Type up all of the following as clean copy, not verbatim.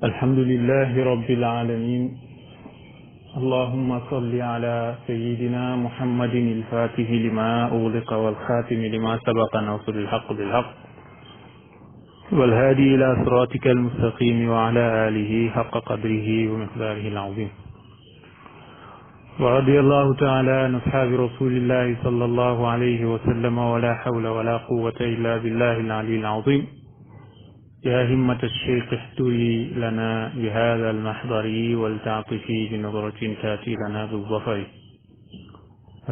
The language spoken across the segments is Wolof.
الحمد لله رب العالمين. اللهم صل على سيدنا محمد الفاتح لما أغلق والخاتم لما سبق ناصر الحق بالحق والهادي إلى صراطك المستقيم وعلى آله حق قدره ومقداره العظيم. ورضي الله تعالى عن أصحاب رسول الله صلى الله عليه وسلم ولا حول ولا قوة إلا بالله العلي العظيم. يا همة الشيخ احتوي لنا بهذا المحضر ولتعطفي بنظرة تأتي لنا بالظفر.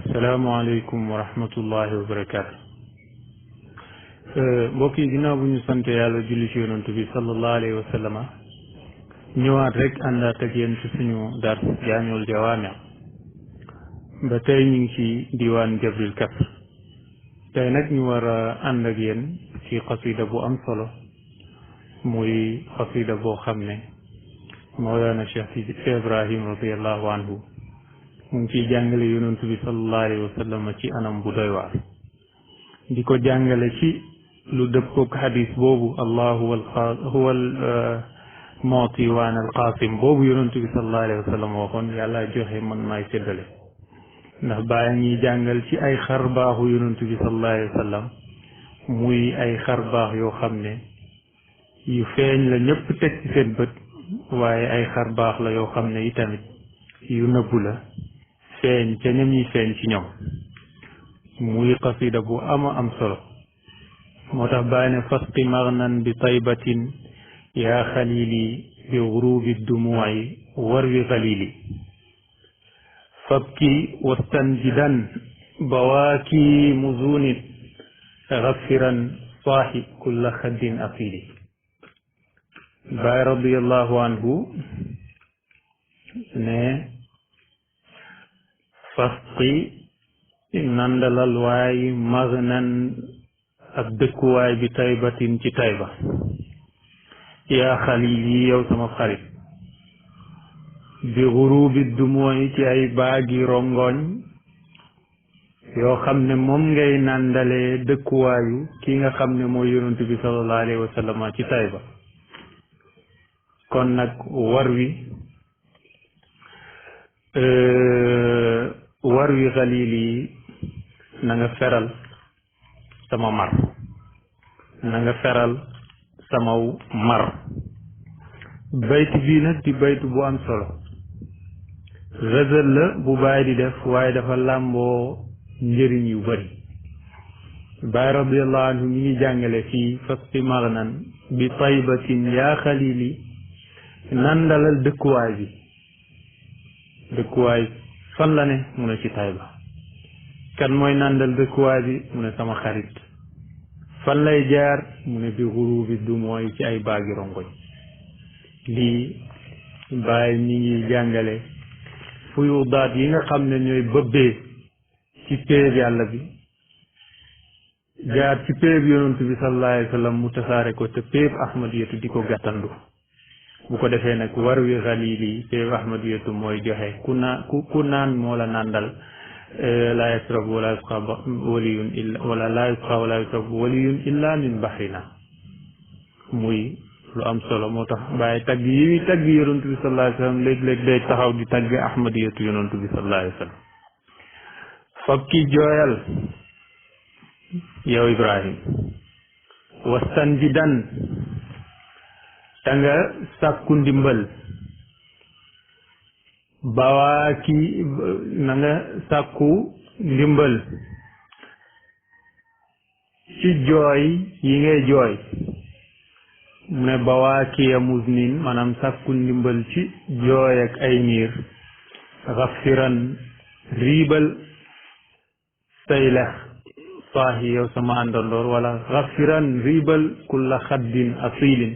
السلام عليكم ورحمة الله وبركاته. mbokk yi ginnaaw bu ñu sant yàlla julli ci yonent bi sallallahu alayhi wa sallam ñëwaat rek àndaat ak yéen ci suñu dars jaamiul jawaami ba tey ñu ngi ci diwaan jabril kasr. tey nag ñu war a ànd ak yéen ci xasida bu am solo muy xasida boo xam ne Mawlana Cheikh Ibrahim radiallahu anhu mu ngi ciy jàngale yonent bi sallallahu alayhi wa sallam ci anam bu doy waar, di ko jàngale ci lu dëppook xadis boobu allahu huwa al mu'ti wa ana al qasim boobu yonent bi sallallahu alayhi wa sallam waxoon yàlla joxe man maay séddale. ndax bàyyi ñuy jàngal ci ay xar baaxu yonent bi sallallahu alayhi wa sallam muy ay xar baax yoo xam ne yu feeñ la ñëpp teg ci seen bët, waaye ay xar baax la yoo xam ne itamit yu nëbbu la feeñ ca ñam yi feeñ ci ñoom. muy qasida bu ama am solo. moo tax bàyyi ne fasqi magnan bi taybatin yaa xalili bi gurubi dumuuci warwi xalili fabki wastanjidan bawaaki muzunit gafiran saaxi kulla xaddin asili. Baay radiallahu anhu ne fasqi nandalal waay magnan ab dëkkuwaay bi taybatin ci tayba yaa xalili yow sama xarit bi gurubi dumooy ci ay baagi rongoñ yoo xam ne moom ngay nandalee dëkkuwaayu ki nga xam ne mooy yonent bi sallallahu alayhi wa sallam ci tayba. kon nag war wi xalili na nga feral sama mar, na nga feral samaw mar. bayt bii nag di bayt bu am solo, rëzël la bu bàyyi di def, waaye dafa làmboo njëriñ yu bari. Baay radiallahu anhu mi ngi jàngale fii fasqi magnan bi taybatin yaa xalili, nandalal dëkkuwaay bi. dëkkuwaay fan la ne mu ne ci Tayba. kan mooy nandal dëkkuwaay bi mu ne sama xarit. fan lay jaar mu ne bi xurubi du mooy ci ay baagi rongoñ. lii Baay mi ngi jàngale fuyudaat yi nga xam ne ñooy bëbbee ci péeb yàlla bi, jaar ci péeb yonent bi sallallahu alayhi wa sallam mu tasaare ko te péeb ahmadiyatu di ko gàttandu. bu ko defee nag war wi xalili péeb ahmadiyatu mooy joxe ku naan moo la nàndal. laa yasrab wala yusqa waliyun illa wala laa yusqa wala yusrab waliyun illa min bahrina. muy lu am solo. moo tax bàyyi tagg yi muy tagg yonent bi sallallahu alayhi wa sallam léeg-léeg day taxaw di tagg ahmadiyatu yonent bi sallallahu alayhi wa sallam. fakki jooyal yow Ibrahim, wastanjidan ta nga sàkku ndimbal, bawaaki na nga sàkku ndimbal ci jooy yi ngay jooy. mu ne bawaaki ya muznin maanaam sàkku ndimbal ci jooy ak ay niir. xafiran riibal say lex saahi yow sama àndandoor, wala xafiran riibal kulla xaddin asilin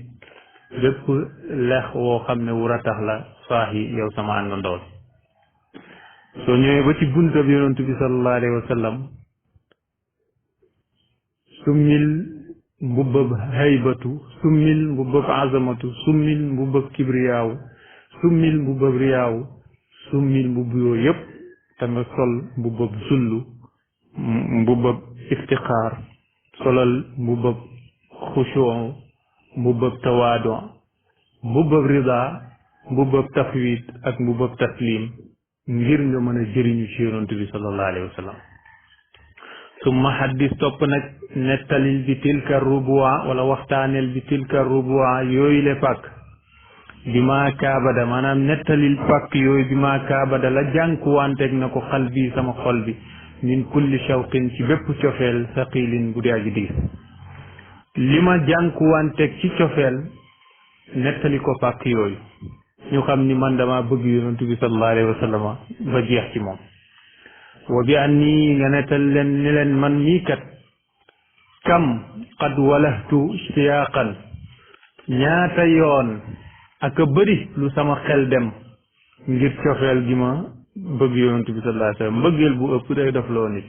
bépp lex woo xam ne wu ratax la saahi yow sama àndandoor. soo ñëwee ba ci buntab yonent bi sallallahu alayhi wa sallam, summil mbubbab haybatu, summil mbubbab azamatu, summil mbubbab kibriyaawu, summil mbubbab riyaawu, summil mbubb yooyu yëpp te nga sol mbubbab zullu, mbubbab iftiqaar, solal mbubbab xushuu, mbubbab tawaadu, mbubbab rida mbubbab tafwid ak mbubbab taslim ngir nga mën a jëriñu ci yonent bi sallallahu alayhi wa sallam summa haddis topp nag nettalil bi tilka rubua wala waxtaaneel bi tilka rubua yooyu le pàkk bi maa kaabada maanaam nettalil pàkk yooyu bi maa kaabada la jànkuwanteeg na ko xal bi sama xol bi min kulli shawqin ci bépp cofeel saqilin bu dee aji diis li ma jànkuwanteeg ci cofeel nettali ko pàkk yooyu ñu xam ni man dama bëgg yonentu bi sallallahu alayhi wa sallam ba jeex ci moom wa bi an nii nga nettal leen ni leen man mii kat kam qad walahtu siyaaqan ñaata yoon ak a bëri lu sama xel dem ngir cofeel gi ma bëgg yonentu bi sallallahu alayhi wa sallam mbëggeel bu ëpp day def loo nit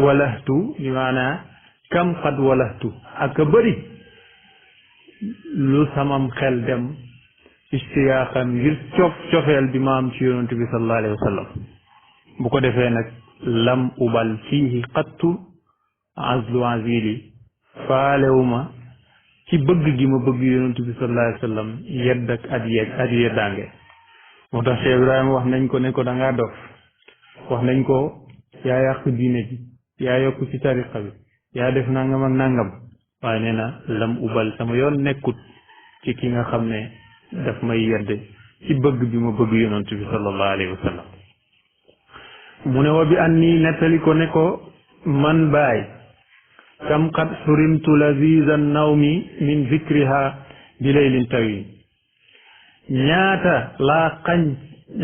walahtu bi maanaa kam qad walahtu ak a bëri lu samam xel dem istiyaaxan ngir cofeel bi ma am ci yonent bi sallallahu alayhi wa sallam bu ko defee nag lam ubal fiihi qattu azlu azili faalewuma ci bëgg gi ma bëgg yonent bi sallallahu alayhi wa sallam yedd ak at yeddaange moo tax Cheikh Ibrahima wax nañ ko ne ko da ngaa dof wax nañ ko yaa yàq diine ji yaa yokk ci tariqa bi yaa def nangam ak nangam waaye nee na lam ubal sama yoon nekkut ci ki nga xam ne daf may yedd ci bëgg bi ma bëgg yonent bi sallallahu alayhi wa sallam mu ne wa bi an nii nettali ko ne ko man baay kam qad xurimtu laziza nawmi min zikriha bi laylin tawil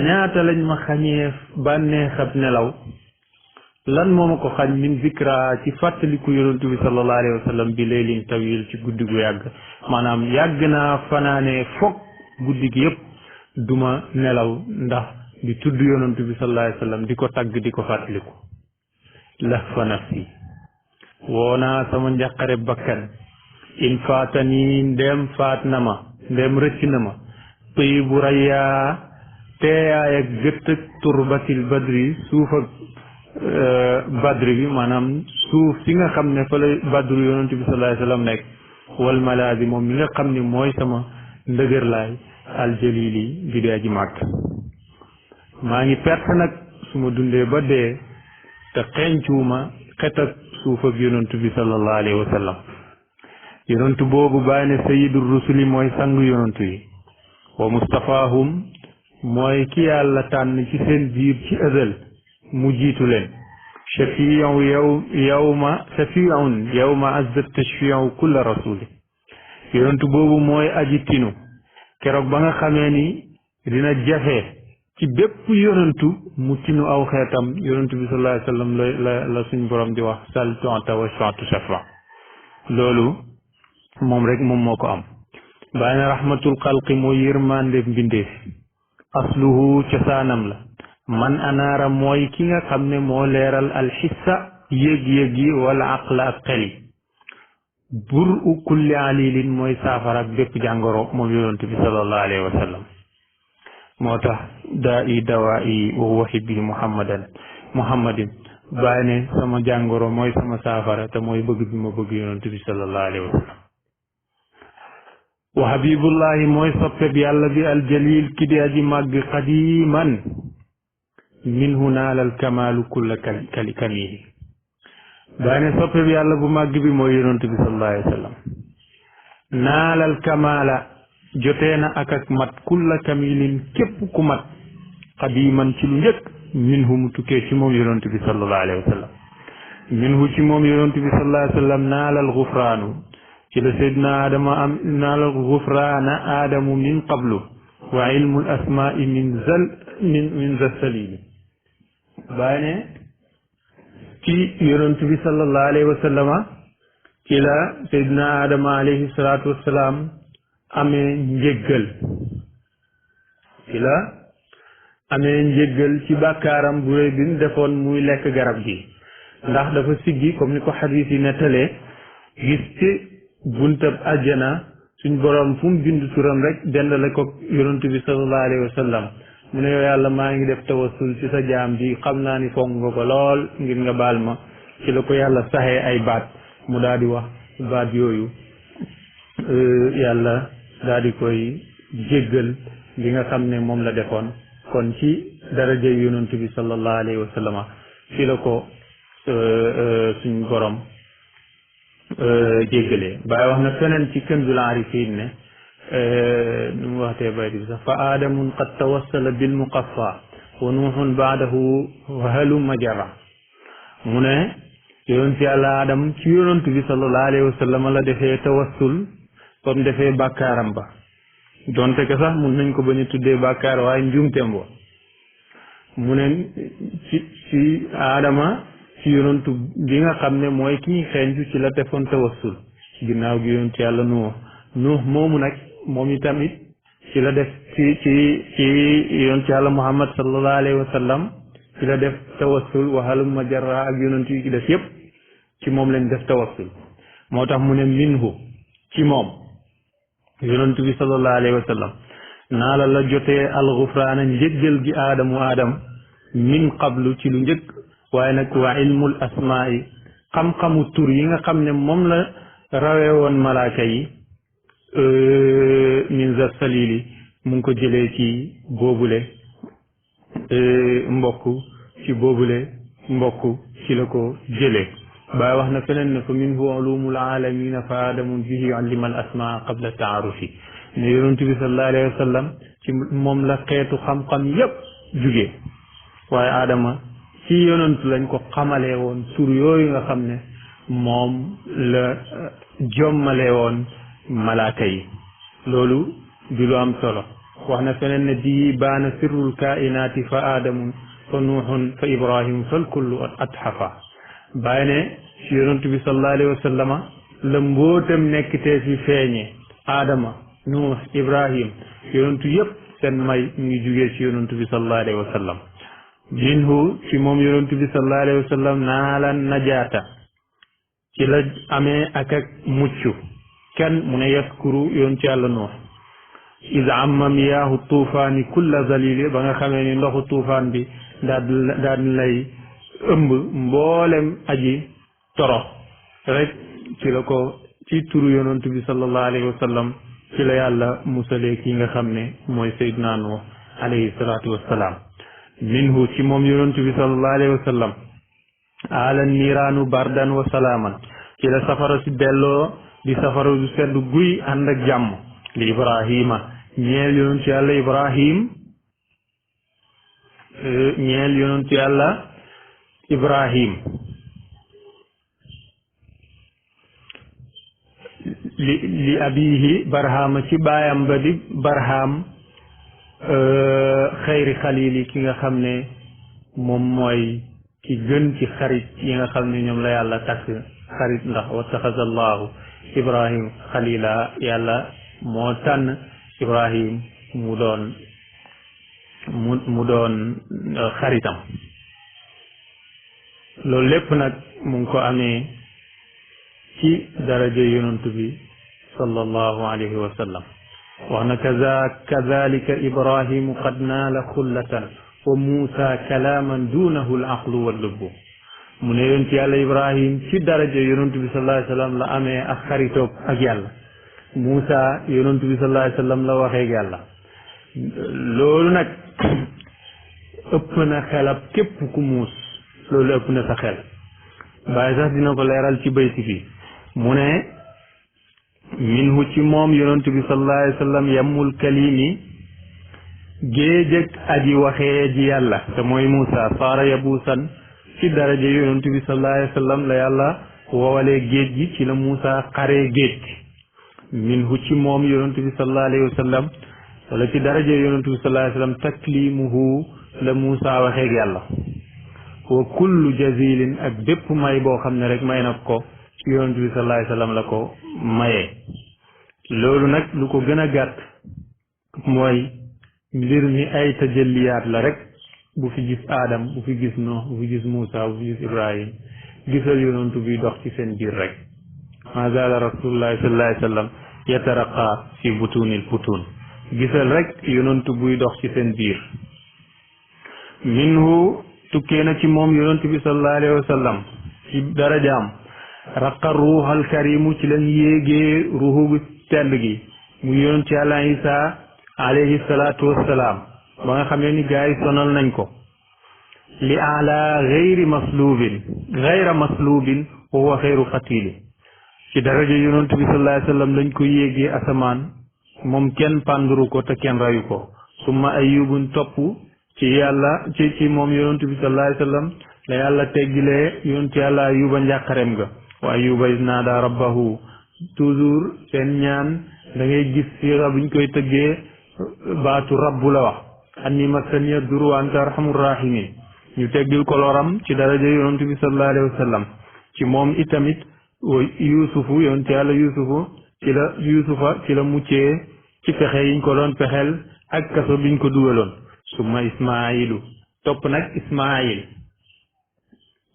ñaata lañ ma xañee bànneexab nelaw lan moo ma ko xañ min zikra ci fàttaliku yonent bi sallallahu alayhi wa sallam bi laylin tawil ci guddi gu yàgg maanaam yàgg naa fanaane foog guddi gi yëpp duma nelaw ndax di tudd yonent bi sallallahu alayhi wa sallam di ko tagg di ko fàttaliku lahfa nafsi woonaa sama njàqare bakkan in faatani ndem faat na ma ndem rëcc na ma pëy bu rayyaa teeyaay ak gëtt ak turbatil badri suuf ak badri bi maanaam suuf si nga xam ne fa la badru yonent bi sallallahu alayhi wa sallam nekk wal malaadi moom mi nga xam ne mooy sama ndëgër laay aljalili bi dee ji màgg maa ngi perte nag su ma dundee ba dee te xencuuma xet ak suuf ak yonent bi sallallahu alayhi wa sallam yonent boobu bàyyi ne sayyidur rusuli mooy sangu yonent yi wa mustafaahum mooy ki yàlla tànn ci seen biir ci ëzal mu jiitu leen shafi'un yawma azza tashfi'u kulla rasuli yonent boobu mooy aji tinu keroog ba nga xamee ni dina jafe ci bépp yonentu mu tinu aw xeetam yonentu bi sallallahu alayhi wa sallam la suñ borom di wax sal tu'ta wa shfa'tu shafa loolu moom rek moom moo ko am bàyyi na rahmatul xalqi mooy yërmande mbindeef asluhu cosaanam la man anaara mooy ki nga xam ne moo leeral alxissa yëg-yëg yi wala aqla ak xel yi bur u kulli alilin mooy saafara ak bépp jàngoro moom yonent bi sallallahu alayhi wa sallam moo tax daa i dawaa i wa huwa hibbi muhammadin bàyyi ne sama jàngoro mooy sama saafara te mooy bëgg bi ma bëgg yonent bi sallallahu alayhi wa sallam wa habibullahi mooy soppeb yàlla bi aljalil ki di aji màgg qadiman minhu naalal kamaalu kulla kamili bàyyi ne soppe bi yàlla bu màgg bi mooy yonent bi sallallahu alayhi wa sallam naalal kamaala jotee na ak mat kulla kamilin képp ku mat qadiman ci lu njëkk minhu mu tukkee ci moom yonent bi sallallahu alayhi wa sallam minhu ci moom yonent bi sallallahu alayhi wa sallam naalal gufraanu ci la seydina adama am naalal gufraana aadamu min qablu wa ilmul asmaai min za salili bàyyi ne ci yonent bi sallallahu alayhi wa sallama ci la seydina adama alayhi salaatu wassalaam amee njéggal ci bàkkaaram bu rëy bi mu defoon muy lekk garab gi ndax dafa siggi comme ni ko xadiis yi nettalee gis ci buntab àjjana suñ boroom fu mu bind turam rek dendale ko yonent bi sallallahu alayhi wa sallam mu ne yow yàlla maa ngi def tawassul ci sa jaam bi xam naa ni fonk nga ko lool ngir nga baal ma ci la ko yàlla saxee ay baat mu daal di wax baat yooyu yàlla daal di koy jéggal li nga xam ne moom la defoon kon ci daraja yonent bi sallallahu alayhi wa sallama fi la ko suñ borom jéggalee Baay wax na feneen ci Kanzul Arifin ne nu mu waxtee bay bi sax fa aadamun qad tawassala bil muqaffa wa nuuxun baadahu halumma jarra mu ne yonent yàlla Adam ci yonent bi sallallahu alayhi wa sallam la defee tawassul comme defee bàkkaaram ba donte que sax mun nañ ko bañ a tuddee bàkkaar waaye njuumteem ba mu ne ci Adama ci yonentu bi nga xam ne mooy ki ñu xeeñtu ci la defoon tawassul ginnaaw gi yonent yàlla Nuux moomu nag moom itamit ci la def ci yonent yàlla Muhammad sallallahu alayhi wa sallam ci la def tawassul wa halumma jarra ak yonent yi ci def yépp ci moom lañ def tawassul moo tax mu ne minhu ci moom yonent bi sallallahu alayhi wa sallam naa la jotee alxufraana njëggal gi Adam min qablu ci lu njëkk waaye nag wa ilmul asmaa'i xam-xamu tur yi nga xam ne moom la rawee woon malaaka yi min za salili mu ngi ko jëlee ci boobule mbokk ci la ko jëlee Baay wax na feneen ne fa minhu ulumul alamina fa adamun bihi allima al asmaa qabla taarufi ne yonent bi sallallahu alayhi wa sallam ci moom la xeetu xam-xam yépp jugee waaye Adama ci yonent lañ ko xamalee woon tur yooyu nga xam ne moom la jommalee woon malaaka yi loolu di lu am solo wax na feneen ne di baana sirrul kainaati fa adamun fa nuuxun fa ibrahim fal kullu atxafa bàyyi ne ci yonent bi sallallahu alayhi wa sallama la mbootam nekkitee fi feeñe Adama Nuux Ibrahim yonentu yépp seen may ñu ngi jugee ci yonentu bi sallallahu alayhi wa sallam minhu ci moom yonentu bi sallallahu alayhi wa sallam naala najaata ci la amee ak mucc kenn mu ne yaskuru yonentu yàlla Nuux iz amma miyaahu tuufaani kulla zalili ba nga xamee ni ndoxu tuufaan bi daal lay ëmb mboolem aji toro rek ci la ko ci turu yonent bi sallallahu alayhi wa sallam ci la yàlla musalee ki nga xam ne mooy Seydina Nuux alayhi salaatu wassalaam minhu ci moom yonent bi sallallahu alayhi wa sallam ala niiraanu bardan wa salaaman ci la safara si delloo di safara du sedd guy ànd ak jàmm li Ibrahima ñeel yonent yàlla Ibrahim ñeel yonent yàlla Ibrahim li abihi barhama ci baayam ba di barham xayri xalili ki nga xam ne moom mooy ki gën ci xarit yi nga xam ne ñoom la yàlla takk xarit ndax wattaxaza allahu Ibrahim xalila yàlla moo tànn Ibrahim mu doon xaritam loolu lépp nag mu ngi ko amee ci daraja yonent bi sallallahu alayhi wa sallam wax na kadalika ibrahimu qad naala xullatan wa muusa kalaaman duunahu al aqlu wal lubbu mu ne yonent yàlla ibrahim ci daraja yonent bi sallallahu alayhi wa sallam la amee ak xaritoog ak yàlla muusa yonent bi sallallahu alayhi wa sallam la waxee ak yàlla loolu nag ëpp na xelab képp ku muus loolu ëpp na sa xel bàyyi sax dina ko leeral ci bayti bi mu ne minhu ci moom yonent bi sallallahu alayhi wa sallam yamul kalimi géej ak aji waxee ji yàlla te mooy Muusa saara yabuusan ci daraja yonent bi sallallahu alayhi wa sallam la yàlla woowalee géej gi ci la Muusa xaree géej minhu ci moom yonent bi sallallahu alayhi wa sallam wala ci daraja yonent bi sallallahu alayhi wa sallam taklimuhu la Muusa waxee ak yàlla wa kullu jazilin ak bépp may boo xam ne rek may na ko ci yonent bi sallallahu alayhi wa sallam la ko mayee loolu nag lu ko gën a gàtt mooy mbir mi ay tajalliyaat la rek bu fi gis Adam bu fi gis Nuux bu fi gis Muusa bu fi gis Ibrahim gisal yonent bi dox ci seen biir rek ma zaala rasulullahi sallallahu alayhi wa sallam yataraqa fi butunil butun gisal rek yonent buy dox ci seen biir minhu tukkee na ci moom yonent bi sallallahu alayhi wa sallam ci darajaam raqa ruuxal karimu ci lañ yéegee ruuxu gu tedd gi mu yonent yàlla Isa alayhi salaatu wassalaam ba nga xam ne ni gars yi sonal nañ ko li ala gayra maslubin wa huwa xayru qatili ci daraja yonent bi sallallahu alayhi wa sallam lañ ko yéegee asamaan moom kenn pànduru ko te kenn rayu ko summa ayubun topp ci yàlla ci moom yonent bi sallallahu alayhi wa sallam la yàlla teggilee yonent yàlla ayuba njàqarem ga wa ayuba is naada rabbahu toujours seen ñaan da ngay gis siira buñ koy tëggee baatu rabbu la wax anni massaniya dur wa anta arhamur rahimin ñu teggil ko loram ci daraja yonent bi sallallahu alayhi wa sallam ci moom itamit yusufu yonent yàlla yusufa ci la muccee ci pexe yiñ ko doon pexeel ak kaso biñ ko dugaloon summa ismailu topp nag ismail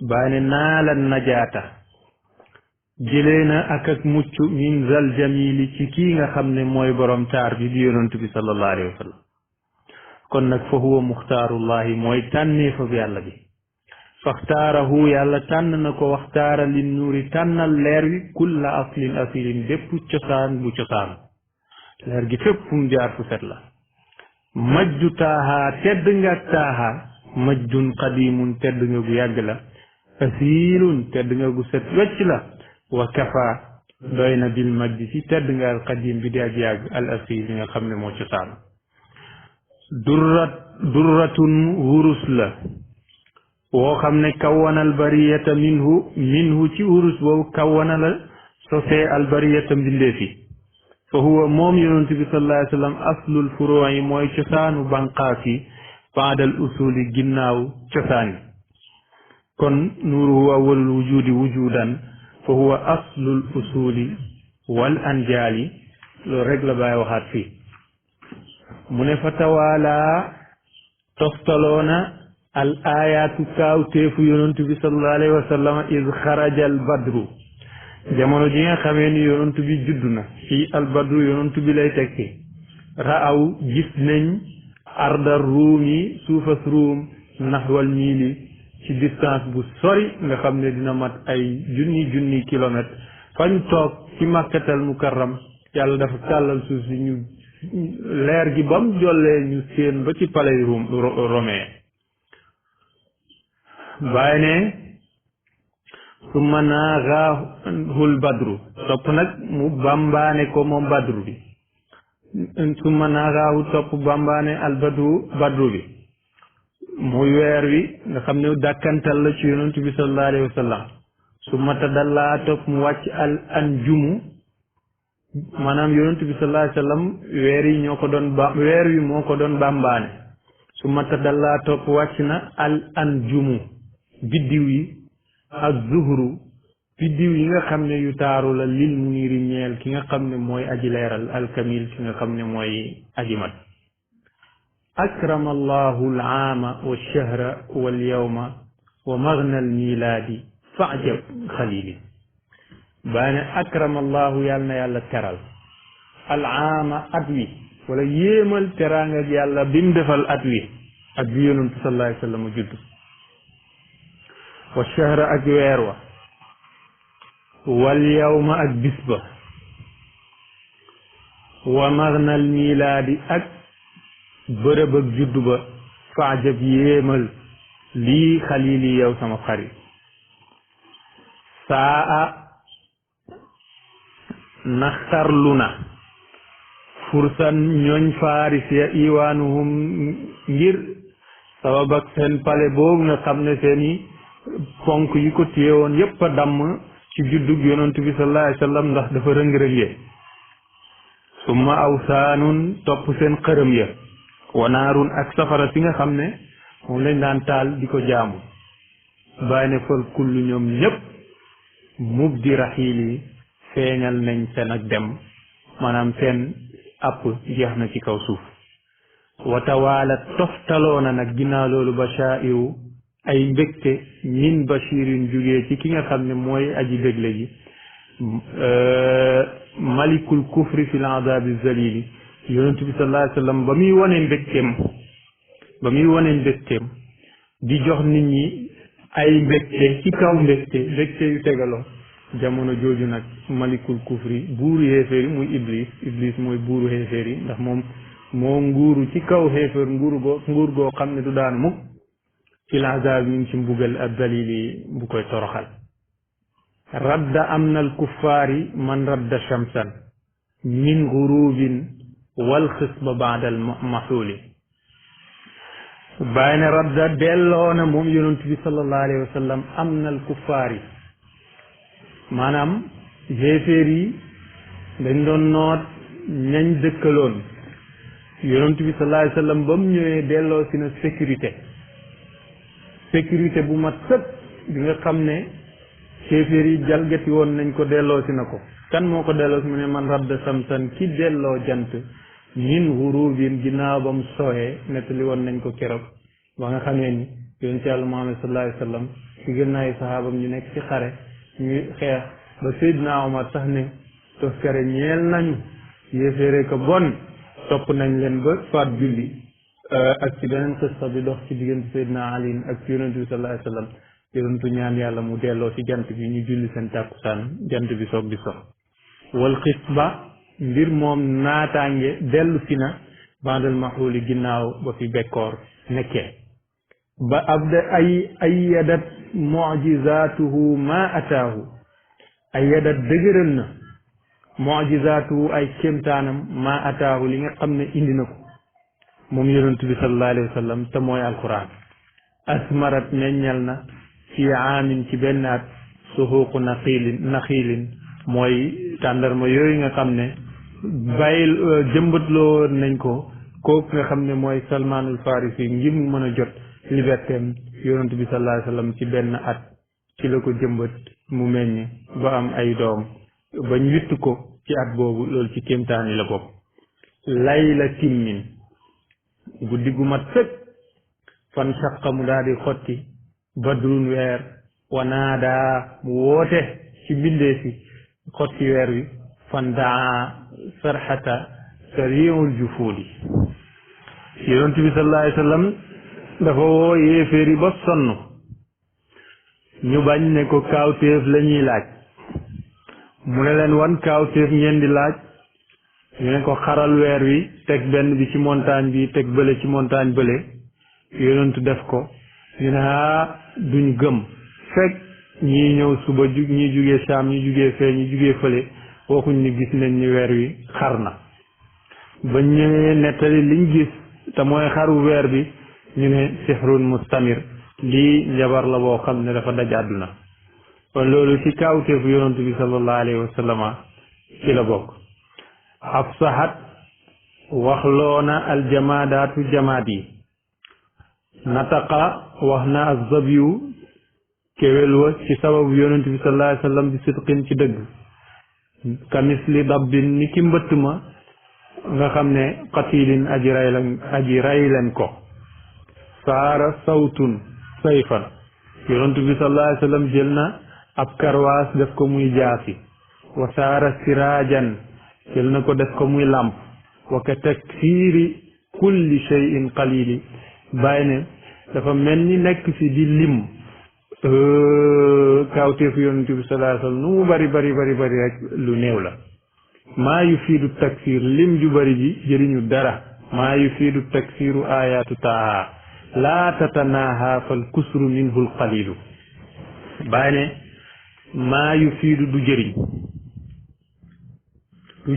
baane naa la najaata jëlee na ak mucc min zal jamili ci kii nga xam ne mooy borom taar bi di yonent bi sallallahu alayhi wa sallam kon nag fa huwa muxtaarullahi mooy tànneefa bi yàlla bi faxtaarahu yàlla tànn na ko waxtaara li nuuri tànnal leer wi kulla aslin asilin bépp cosaan bu cosaan leer gi fépp fu mu jaar fu set la majju taaha tedd nga taaha majjun qadimun tedd nga gu yàgg la asilun tedd nga gu set wecc la wa kafa doy na bil majdi ci tedd nga al qadim bi di ak yàgg al asil nga xam ne moo cosaan durratun wurus la woo xam ne kawana al bariyata minhu ci wurus boobu kawana la sosee al bariyata mbindeefi fa huwa moom yonent bi sallallahu alayhi wa sallam aslul furuu yi mooy cosaanu banqaas yi baadal usuli ginnaaw cosaan yi kon nuuruhu awwalul wujudi wujudan fa huwa aslul usuli wal anjaali loolu rek la bàyyi waxaat fii mu ne fa tawaala toftaloona al ayaatu kaawteefu yonent bi sallallahu alayhi wa sallam iz xaraja al badru jamono ji nga xamee ni yonent bi juddu na fii al badru yonent bi lay tekki raaw gis nañ ardar ruum yi suufas ruum naxwal miili ci distance bu sori nga xam ne dina mat ay junni kilomètre fañ toog ci makkatal mukarram yàlla dafa tàllal suuf si ñu leer gi ba mu jollee ñu séen ba ci palais romain bàyyi ne summa naaxaahul badru topp nag mu bambaane ko moom badru bi summa naaxaahu topp bambaane al badru bi muy weer wi nga xam ne dàkkantal la ci yonent bi sallallahu alayhi wa sallam summa tadallaa topp mu wàcc al anjumu maanaam yonent bi sallallahu alayhi wa sallam weer yi weer wi moo ko doon bambaane summa tadallaa topp wàcc na al anjumu biddiw yi ak zuhru biddiw yi nga xam ne yu taaru la lil muniri ñeel ki nga xam ne mooy aji leeral alkamil ki nga xam ne mooy aji mat akrama allahu al aama wa shahra wal yawma wa magna al milaadi faajab xalili baane akrama allahu yàlla na yàlla teral al aama at wi wala yéemal teraanga ak yàlla bi mu defal at wi ak bi yonentu sallallahu alayhi wa sallam judd wa shahra ak weer wa wal yawma ak bis ba wa magnal milaadi ak bërëb ak juddu ba faajab yéemal lii xalili yow sama xarit saa a naxtarlu na fursan ñooñ faris ya iwaanuhum ngir sabab ak seen pale boobu nga xam ne seeni ponk yi ko téyewoon yépp a damm ci juddug yonent bi sallallahu alayhi wa sallam ndax dafa rëng-rëngee summa awsaanun topp seen xërëm ya wanaarun ak safara si nga xam ne moom lañ daan taal di ko jaamu bàyyi ne fal kullu ñoom ñépp mubdi raxiil yi feeñal nañ seen ak dem maanaam seen àpp jeex na ci kaw suuf watawaala toftaloona nag ginnaaw loolu bashairu ay mbégte min bashirin jugee ci ki nga xam ne mooy aji bégle ji malikul kufri fil adabi zalili yonent bi sallallahu alayhi wa sallam ba muy wane mbégteem di jox nit ñi ay mbégte ci kaw mbégte yu tegaloo jamono jooju nag malikul kufri buuru xéeféer yi muy iblis mooy buuru xéeféer yi ndax moom moo nguuru ci kaw xéeféer nguur goo xam ne du daan mukk ci lazab ñu ngi ci mbugal ak dalili bu koy toroxal radda am na al kuffaari man radda shamsan min gurubin wal xisba baada al maxuuli bàyyi ne radda delloo na moom yonent bi sallallahu alayhi wa sallam am na al kuffaari maanaam xéeféer yi dañ doon noot ñañ dëkkaloon yonent bi sallallahu alayhi wa sallam ba mu ñëwee delloo si na sécurité bu mat sëkk bi nga xam ne xéeféer yi jalgati woon nañ ko delloo si na ko kan moo ko delloo si mu ne man radda samsan ki delloo jant min xurubin ginnaaw ba mu sooyee nettali woon nañ ko keroog ba nga xamee ni yonent ci yàlla Muhammad sallallahu alayhi wa sallam ci gannaaw sahaabam ñu nekk ci xare ñu xeex ba Seydina Omar sax ne toskare ñeel nañu yéeféere ko bon topp nañ leen ba faat julli ak ci beneen xista bi dox ci diggante Seydina Ali ak ci yonent bi sallallahu alayhi wa sallam yonentu ñaan yàlla mu delloo ci jant bi ñu julli seen tàkkusaan jant bi soog di sox wal xisba mbir moom naataange dellu si na bandal maxuuli ginnaaw ba fi bekkoor nekkee ba abda ay yadat mujizaatuhu ma ataahu ay yadat dëgëral na mujizaatuhu ay kéemtaanam ma ataahu li nga xam ne indi na ko moom yonent bi sallallahu alayhi wa sallam te mooy alquran asmarat meññal na fi aamin ci benn at suhuuqu naxiilin mooy tàndarma yooyu nga xam ne bàyyil jëmbatloo nañ ko kooku nga xam ne mooy salmaanul farisi ngir mu mën a jot liberté am yonent bi sallallahu alayhi wa sallam ci benn at ci la ko jëmbat mu meññ ba am ay doom ba ñu witt ko ci at boobu loolu ci kéemtaani la bokk layla timmin guddi gu mat sëkk fan saqa mu daal di xotti badrun weer wanaadaa mu woote ci bindee fi xotti weer wi fan daa sarxata sariul jufuudi yonent bi sallallahu alayhi wa sallam dafa woo yéeféer yi ba sonn ñu bañ ne ko kaawteef la ñuy laaj mu ne leen wan kaawteef ngeen di laaj ñu ne ko xaral weer wi teg benn bi ci montagne bi teg bële ci montagne bële yonentu def ko ñu ne duñ gëm fekk ñii ñëw suba ñii jugee Saam ñii jugee fee ñii jugee fële waxuñ ni gis nañ ni weer wi xar na ba ñëwee nettali liñ gis te mooy xaru weer bi ñu ne sihrun mustamir lii njabar la boo xam ne dafa daj àdduna kon loolu ci kaawteefu yonentu bi sallallahu alayhi wa sallama ci la bokk afsahat waxloona aljamaadaatu jamaat yi nataqa wax na azzabiyu kéwél wa ci sababu yonent bi sallallahu alayhi wa sallam bi sidqin ci dëgg kamisli dabbin ni ki mbëtt ma nga xam ne qatilin aji ray leen ko saara sawtun sayfan yonent bi sallallahu alayhi wa sallam jël na ab karwaas def ko muy jaasi wa saara siraajan jël na ko def ko muy làmp wa ka taksiiri kulli shay'in qalili bàyyi ne dafa mel ni nekk fi di lim kaawteefu yonent bi sallallahu alayhi wa sallam nu mu bari rek lu néew la maa yufiidu taksiir lim ju bari ji jëriñu dara maa yufiidu taksiiru ayaatu taaha laa tatanaaha fal kusru minhu l qalilu bàyyi ne maa yufiidu du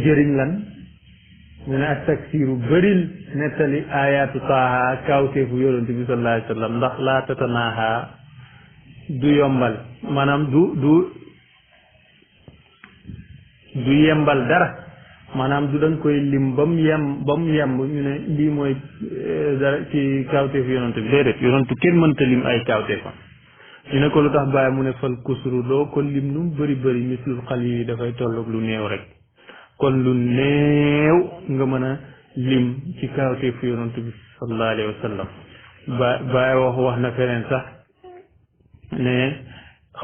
jëriñ lan ñu ne ak taksiiru bëril nettali ayaatu taaha kaawteefu yonent bi sallallahu alayhi wa sallam ndax laa tatanaaha du yombal maanaam du yembal dara maanaam du dañ koy lim ba mu yemb ñu ne lii mooy dara ci kaawteefu yonent bi déedéet yonentu kenn mënta lim ay kaawteefam ñu ne ko lu tax bàyyi mu ne fal kusru doo ko lim nu mu bëri mislul xal yi dafay tolloog lu néew rek kon lu néew nga mën a lim ci kaawteefu yonent bi sallallahu alayhi wa sallam bàyyi wax na feneen sax ne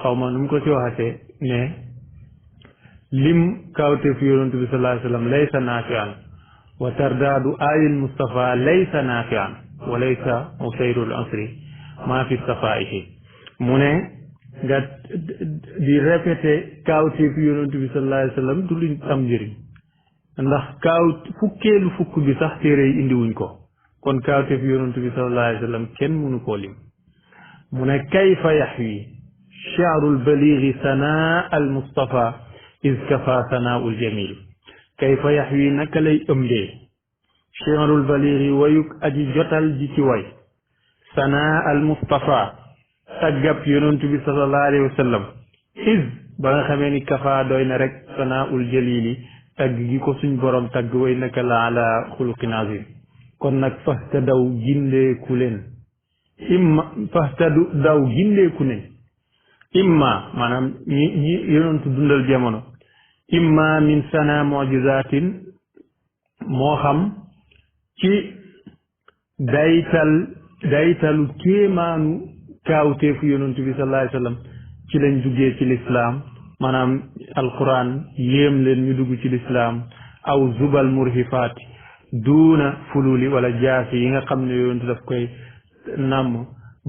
xaw ma nu mu ko ci waxatee ne lim kaawteefu yonent bi sallallahu alayhi wa sallam laysa naafian wa tardaadu aayil Mustafa laysa naafian wa laysa usayrul asri maa fi safaihi mu ne nga di répété kaawteefu yonent bi sallallahu alayhi wa sallam du luñ am njëriñ ndax fukkeelu fukk bi sax téere yi indiwuñ ko kon kaawteefu yonent bi sallallahu alayhi wa sallam kenn mënu koo lim mu ne kayfa yaxwi chaarul baligi sanaa al mustafa is kafa sanaaul jamil kayfa yaxwi naka lay ëmbee chaarul baligi wayuk aji jotal ji ci way sanaa al mustafa taggab yonent bi sallallahu alayhi wa sallam is ba nga xamee ni kafa doy na rek sanaaul jalili tagg gi ko suñ borom tagg way naka la ala xuluqin azim kon nag fasta daw gindeeku leen fahtadu daw gindeeku ne imma maanaam ñi yonentu dundal jamono imma min sana mujizatin moo xam ci daytalu kéemaanu kaawteefu yonentu bi sallallahu alayhi wa sallam ci lañ duggee ci lislaam maanaam alquran yéem leen ñu dugg ci lislaam aw zubal murhifaati duuna fululi wala jaasi yi nga xam ne yonentu daf koy namm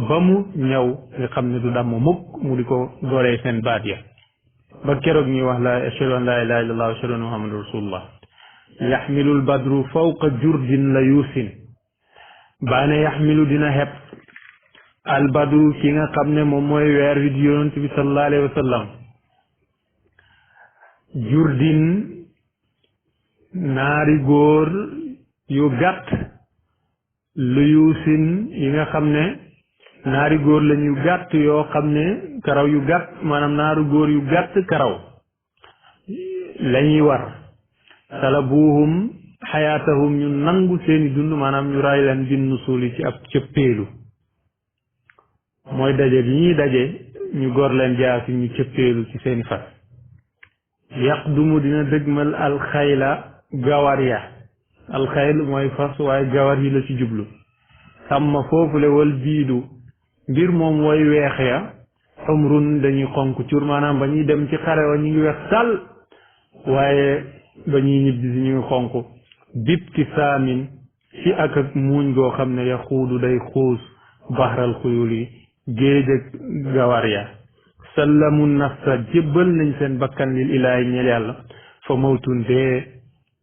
ba mu ñëw nga xam ne du damm mukk mu di ko goree seen baat ya ba keroog ñuy wax la ashhadu an la ilaha illallah wa ashhadu anna muhammadu rasulullah yaxmilu lbadru fawqa jurdin la yuusin baane yaxmilu dina xeb albadru ki nga xam ne moom mooy weer wi di yonent bi sallallahu alayhi wa sallam jurdin naari góor yu gàtt lu yuusin yi nga xam ne naari góor lañ yu gàtt yoo xam ne karaw yu gàtt maanaam naaru góor yu gàtt karaw lañuy war salabuhum xayaatahum ñu nangu seeni dund maanaam ñu ray leen bin nusuli ci ab cëppeelu mooy daje bi ñuy daje ñu gor leen jaasi ñu cëppeelu ci seeni fas yaqdumu dina dëgmal alxayla gawar ya alxayl mooy fas waaye gawar yi la ci jublu sàmma foofule wal biidu mbir moom way weex ya xumrun dañuy xonk cur maanaam ba ñuy dem ci xare wa ñu ngi weex tàll waaye ba ñuy ñibbi si ñu ngi xonk bibti saamin ci ak muuñ goo xam ne ya xuudu day xuus baxral xuyul yi géej ak gawar ya sallamu nafsa jébbal nañ seen bakkan lil ilaahi ñeel yàlla fa mawtun dee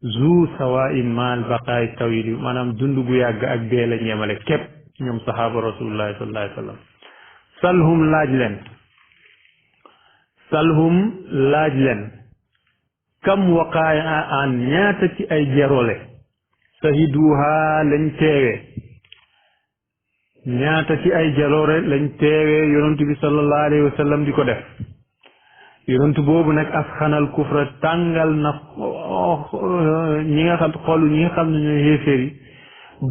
zu sawaa'in maal baqaay tawil yi maanaam dund gu yàgg ak dee la ñeemale képp ñoom saxaaba rasulullahi sallallahu alayhi wa sallam salhum laaj leen kam waqaaya an ñaata ci ay jarole sahiduha lañ teewee ñaata ci ay jaloore lañ teewee yonentu bi sallallahu alayhi wa sallam di ko def yonentu boobu nag asxanal kufra tàngal na ñi nga xam xolu ñi nga xam ne ñooy xéeféer yi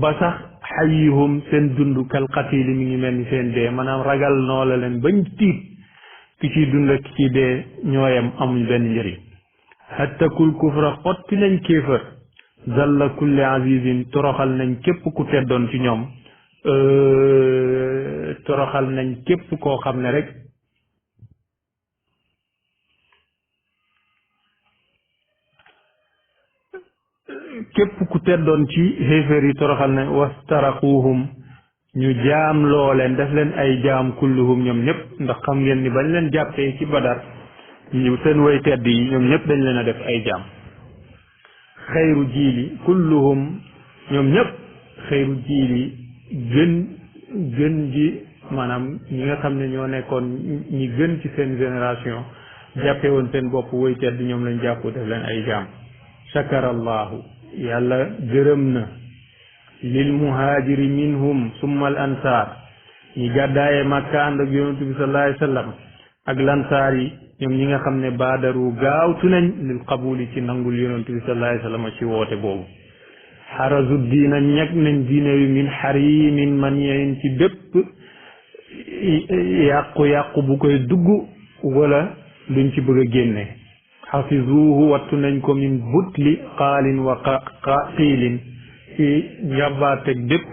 ba sax xayihum seen dund kal qatili mi ngi mel ni seen dee maanaam ragal noo la leen bañ tiit ki ciy dund ak ki ciy dee ñooyam amuñ benn njëriñ hatta kul kufra xotti nañ kéefër zalla kulli azizin toroxal nañ képp ku teddoon ci ñoom toroxal nañ képp koo xam ne rek képp ku teddoon ci xéeféer yi toroxal nañ wastaraquhum ñu jaam loo leen def leen ay jaam kulluhum ñoom ñëpp ndax xam ngeen ni bañ leen jàppee ci badar ñu seen way tedd yi ñoom ñëpp dañ leen a def ay jaam xayru jiili kulluhum ñoom ñëpp xayru jiili gën ji maanaam ñi nga xam ne ñoo nekkoon ñi gën ci seen génération jàppee woon seen bopp way tedd ñoom lañ jàpp def leen ay jaam shakarallahu yàlla gërëm na lil muhaajiri minhum summa al ansaar ñi gàddaaye Makka ànd ak yonentu bi sallallahu alayhi wa sallam ak lansaar yi ñoom ñi nga xam ne baadaru gaawtu nañ lil qabuli ci nangul yonentu bi sallallahu alayhi wa sallam ci woote boobu xarasu diina ñeg nañ diine wi min xarimin maniyin ci bépp yàqu-yàqu bu koy dugg wala luñ ci bëgg a génne xafizuhu wattu nañ ko min butli qaalin wa qiilin ci njàbbaateg bépp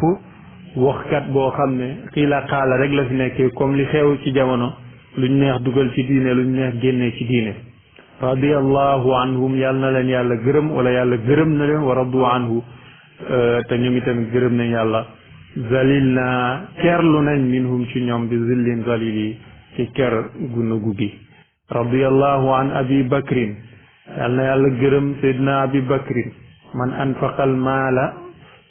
waxkat boo xam ne xiila xaala rek la fi nekkee comme li xew ci jamono luñ neex dugal ci diine luñ neex génne ci diine radiyallahu anhum yàlla na leen yàlla gërëm wala yàlla gërëm na leen wa radu anhu te ñoom itamit gërëm nañ yàlla zalil na kerlu nañ minhum ci ñoom bi zillin zalili ci ker gu nugu gi radiyallahu an abi bakrin yal na yàlla gërëm seydina abi bakrin man anfaqal maala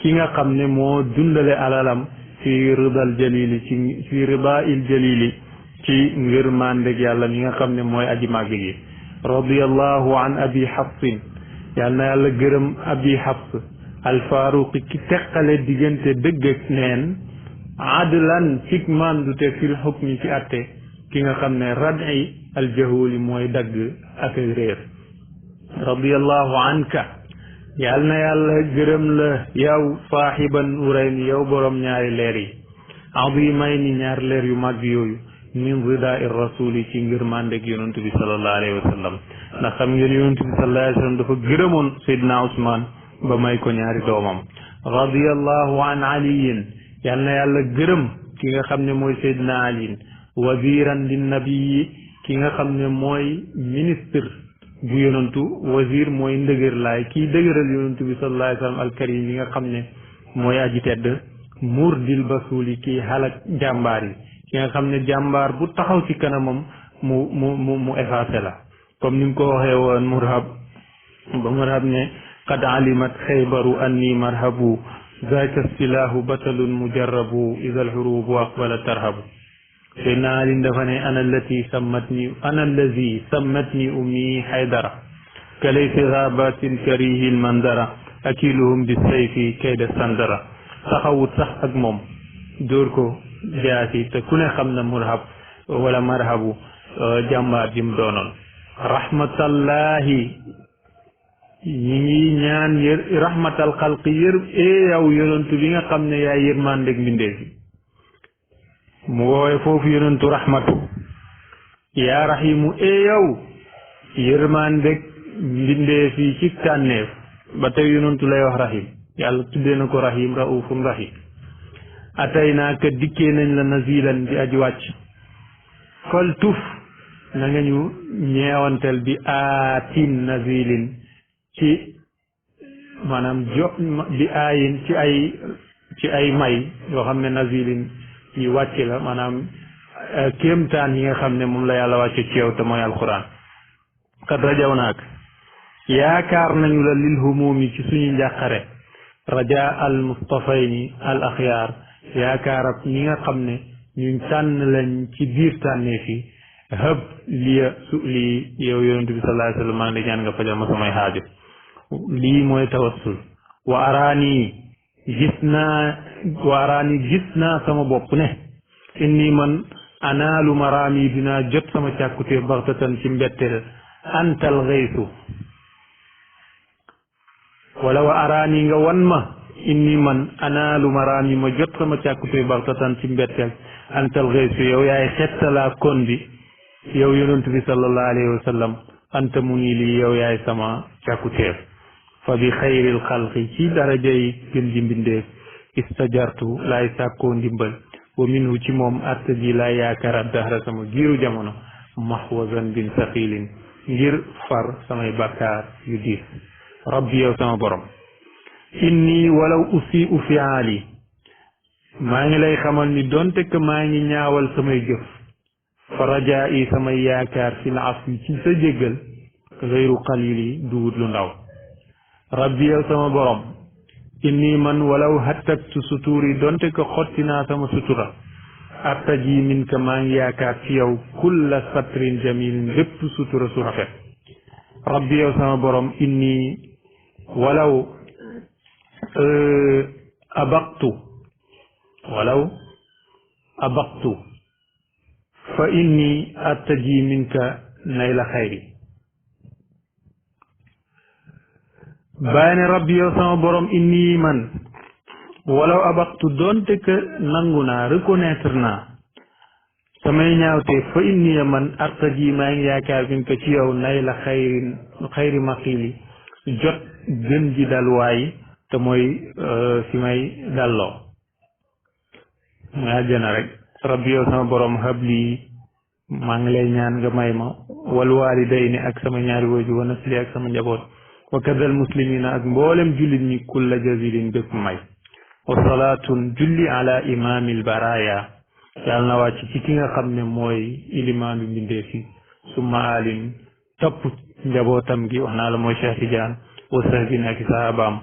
ki nga xam ne moo dundale alalam fi ridal jalili fi ridail jalili ci ngir mandeg yàlla mi nga xam ne mooy aji màgg gi radiyallahu an abi xafsin yal na yàlla gërëm abi xafs alfaaruqi ki teqale diggante dëgg ak neen adlan cig mandute fil xukmi ci atte ki nga xam ne radi aljahuli mooy dagg ak réer radiyallahu anka yal na yàlla gërëm la yow saaxiban urayni yow borom ñaari leer yi azimayni ñaar leer yu mag yooyu min ridaa ir rasuli ci ngir mandeg yonent bi sallallahu alayhi wa sallam ndax xam ngeen yonent bi sallallahu alayhi wa sallam dafa gërëmoon Seydina Ousmane ba may ko ñaari doomam radiyallahu an aliyin yal na yàlla gërëm ki nga xam ne mooy Seydina aliyin waziran lin nabii ki nga xam ne mooy ministre bu yonantu wazir mooy ndëgër laay kii dëgëral yonantu bi sallallahu alayhi wa sallam alkarim yi nga xam ne mooy aji tedd murdil basuli kii xalak jàmbaar yi ki nga xam ne jàmbaar bu taxaw ci kanamam mu effacé la comme ni mu ko waxee woon murhab ba murhab ne qad alimat xaybaru anni marhabu zaka silahu batalun mujarrabu ida alxurubu aqbala tarhabu Seydina Ali dafa ne ana allazi sammatni ummi haydara kalaysi ghabatin karihil mandara akiluhum bisayfi kayda sandara taxawut sax ak moom dóor ko jaasi te ku ne xam na murhab wala marhabu jàmbaar jim doonoon rahmatallahi ñi ngi ñaan rahmatal xalqi yow yonantu bi nga xam ne yaay yërmandeg mbindeef mu woowee foofu yonentu rahmatu yaa rahimu yow yërmandeg mbindeef yi ci tànneef ba tey yonentu lay wax rahim yàlla tuddee na ko rahim raufun rahim atay naa ka dikkee nañ la nazilan di aji wàcc fal tuf na nga ñu ñeewantel bi aatin nazilin ci maanaam bi aayin ci ay may yoo xam ne nazilin yi wàcc la maanaam kéemtaan yi nga xam ne moom la yàlla wàcce ci yow te mooy alquran kat rajaw naak yaakaar nañu la lil humumi ci suñu njàqare raja al mustafayni al axyaar yaakaar ak ñi nga xam ne ñu tànn lañ ci biir tànnee fi hëb liya su lii yow yonent bi sallallahu alayhi wa sallam maa ngi ñaan nga fajal ma samay xaajo lii mooy tawassul wa araani gis naa sama bopp ne inni man anaalu maraami dinaa jot sama càkkutee baxtatan ci mbetteel antal xëysu wala wa araani nga wan ma inni man anaalu maraami ma jot sama càkkutee baxtatan ci mbetteel antal xëysu yow yaay xettalaa kon bi yow yonent bi sallallahu alayhi wa sallam anta mu ngi lii yow yaay sama càkkuteef fa bi xayril xalqi ci darajay gën ji mbindeef istajartu laay sàkkoo ndimbal wa minhu ci moom atta ji laay yaakaar dahra sama giiru jamono mahwazan bin saqilin ngir far samay bakkaar yu diis rabbi yow sama borom inni walaw usiu fiaali maa ngi lay xamal ni donte que maa ngi ñaawal samay jëf fa rajaa yi samay yaakaar fi la afwi ci sa jéggal gayru qalili duwut lu ndaw rabbi yow sama borom inni man walaw hattaktu suturi donte ko xotti naa sama sutura artaji min ka maa ngi yaakaar ci yow kulla satrin jamilin bépp sutura su rafet rabbi yow sama borom inni walaw abaqtu fa inni artaji minka nayla xayri bàyyi ne rabbi yow sama borom inni man walaw abaqtu doonte que nangu naa reconnaître naa samay ñaawte fa inni man artaji maa ngi yaakaar min ko ci yow nayla xayri maqili jot gën ji dalwaay te mooy fi may dalloo muy àjjana rek rabbi yow sama borom habli maa ngi lay ñaan nga may ma wal walidayni ak sama ñaari waajur wa nasli ak sama njaboot wa kadal muslimina ak mboolem jullit ñi kulla jazilin bépp may wa salaatun julli ala imamil baraya yàlla na wàcc ci ki nga xam ne mooy ilimaan bi mbindee fi summa alin topp njabootam gi wax naa la mooy Cheikh Tidiane wa sahbin ak sahabaam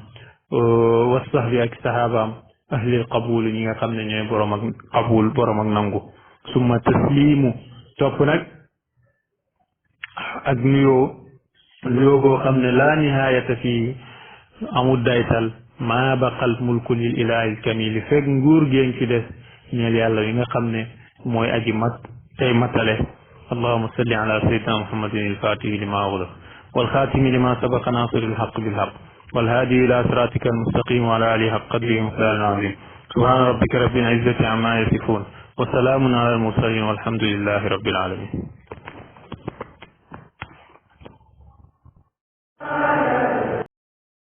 wa sahbi ak sahabaam ahlil qabul ñi nga xam ne ñooy borom ak qabul borom ak nangu summa taslimu topp nag ak nuyoo boo xam ne laa nihaayata fii amul daytal maa baqal mulku lil ilaahil kamili fekk nguur géen fi des ñeel yàlla yi nga xam ne mooy aji mat tey matale allahuma salli ala sayyidina muhammadin alfatihi lima ughliq والخاتم لما سبق ناصر الحق بالحق والهادي إلى صراطك المستقيم وعلى آله حق قدره ومقداره العظيم سبحان ربك رب العزة عما يصفون وسلام على المرسلين والحمد لله رب العالمين